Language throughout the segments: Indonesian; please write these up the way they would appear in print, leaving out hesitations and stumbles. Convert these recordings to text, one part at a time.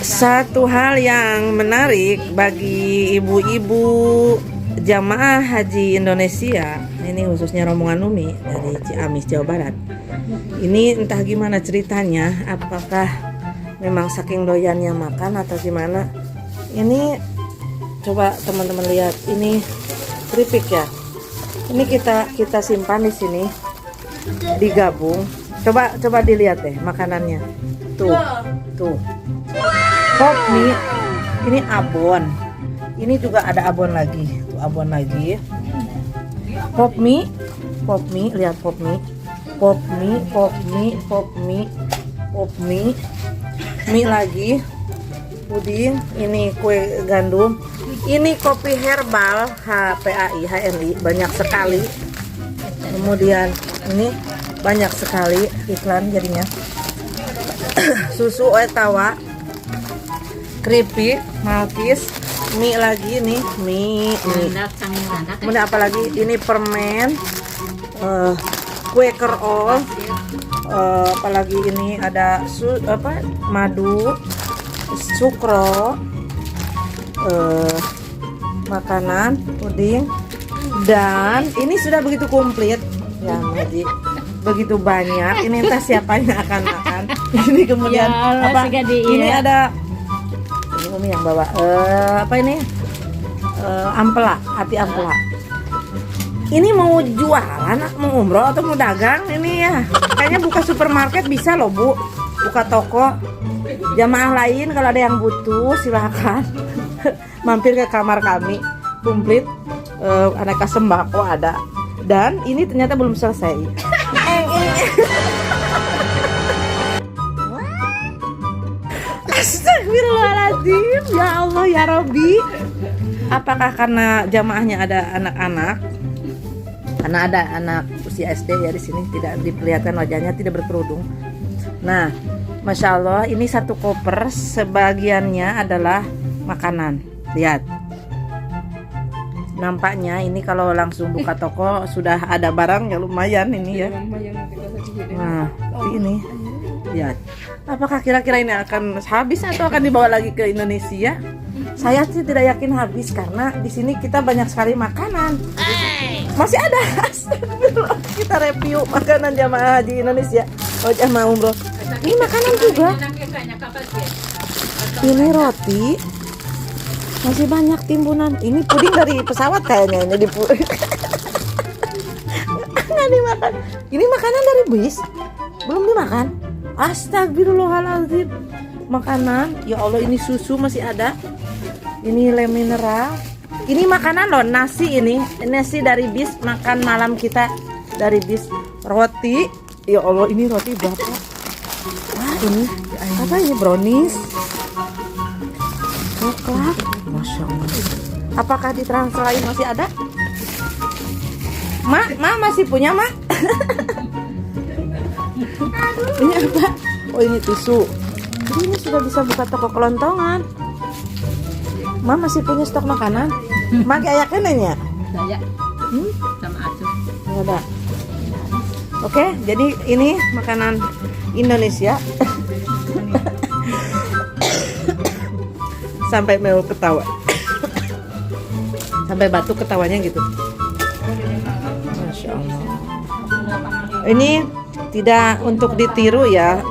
Satu hal yang menarik bagi ibu-ibu jamaah haji Indonesia, ini khususnya rombongan Umi dari Ciamis, Jawa Barat. Ini entah gimana ceritanya, apakah memang saking doyannya makan atau gimana. Ini coba teman-teman lihat, ini keripik ya. Ini kita simpan di sini, digabung. Coba dilihat deh makanannya. Tuh. Pop mie. Ini abon. Ini juga ada abon lagi. Tuh abon lagi. Pop mie, lihat pop mie. Mie lagi. Puding, ini kue gandum. Ini kopi herbal HNI banyak sekali. Kemudian ini banyak sekali iklan jadinya. Susu tawa, keripik, malkis, mie lagi nih, mie. Kemudian apa lagi? Ini permen, kue kerol, apalagi ini ada madu, sukro, makanan, puding, dan ini sudah begitu komplit ya Haji. Begitu banyak, ini entah siapa yang akan makan. Ini kemudian ya, apa? Ini ada ini Umi yang bawa apa ini? Ampela, hati ampela. Ini mau jualan, mau umroh atau mau dagang ini ya? Kayaknya buka supermarket bisa loh Bu, buka toko. Jamaah lain kalau ada yang butuh silahkan mampir ke kamar kami, komplit, aneka sembako ada. Dan ini ternyata belum selesai. Astagfirullahaladzim, ya Allah ya Rabbi. Apakah karena jamaahnya ada anak-anak? Karena ada anak usia SD ya di sini, tidak diperlihatkan wajahnya, tidak berkerudung. Nah, Masya Allah, ini satu koper sebagiannya adalah makanan. Lihat, nampaknya ini kalau langsung buka toko sudah ada barang yang lumayan ini ya. Nah, ini lihat. Apakah kira-kira ini akan habis atau akan dibawa lagi ke Indonesia? Saya sih tidak yakin habis karena di sini kita banyak sekali makanan. Masih ada. Kita review makanan jamaah haji Indonesia. Oh, jamaah umroh. Ini makanan juga. Ini roti. Masih banyak timbunan. Ini puding dari pesawat kayaknya ini nggak dimakan. Ini makanan dari bis. Belum dimakan. Astagfirullahaladzim. Makanan. Ya Allah, ini susu masih ada. Ini lem mineral. Ini makanan loh, nasi ini. Nasi dari bis, makan malam kita dari bis. Roti. Ya Allah, ini roti berapa? Wah, ini apa ini? Brownies. Coklat. Masya Allah. Apakah di transfer lain masih ada? Ma masih punya, Ma? Ini apa? Oh, ini tisu. Jadi ini sudah bisa buka toko kelontongan. Ma masih punya stok makanan? Ma kayak kenanya? Saya sama Acuh. Ada. Oke, jadi ini makanan Indonesia. Sampai mau ketawa. Sampai batuk ketawanya gitu. Masya Allah. Ini tidak untuk ditiru ya.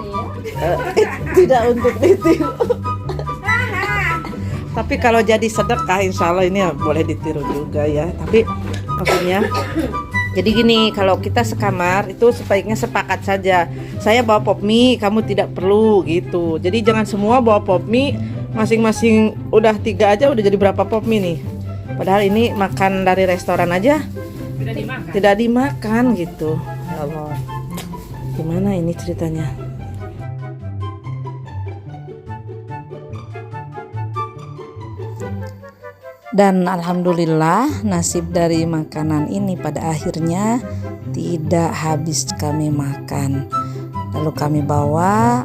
Tidak untuk ditiru. Tapi kalau jadi sedekah insya Allah ini ya boleh ditiru juga ya. Tapi maksudnya jadi gini, kalau kita sekamar itu sebaiknya sepakat saja. Saya bawa pop mie, kamu tidak perlu gitu. Jadi jangan semua bawa pop mie, masing-masing udah 3 aja udah jadi berapa pop mie nih. Padahal ini makan dari restoran aja tidak dimakan gitu. Ya Allah, gimana ini ceritanya? Dan alhamdulillah nasib dari makanan ini pada akhirnya tidak habis kami makan. Lalu kami bawa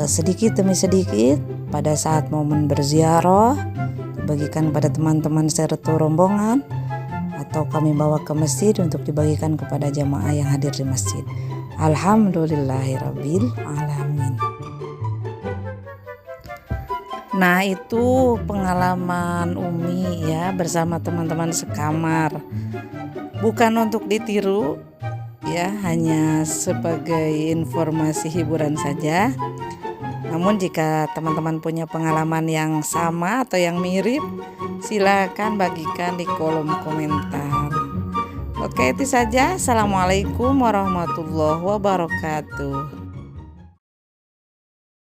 sedikit demi sedikit pada saat momen berziarah, dibagikan pada teman-teman serta rombongan, atau kami bawa ke masjid untuk dibagikan kepada jamaah yang hadir di masjid. Alhamdulillahirabbil alamin. Nah, itu pengalaman Umi ya bersama teman-teman sekamar. Bukan untuk ditiru ya, hanya sebagai informasi hiburan saja. Namun jika teman-teman punya pengalaman yang sama atau yang mirip, silakan bagikan di kolom komentar. Oke, itu saja. Assalamualaikum warahmatullahi wabarakatuh.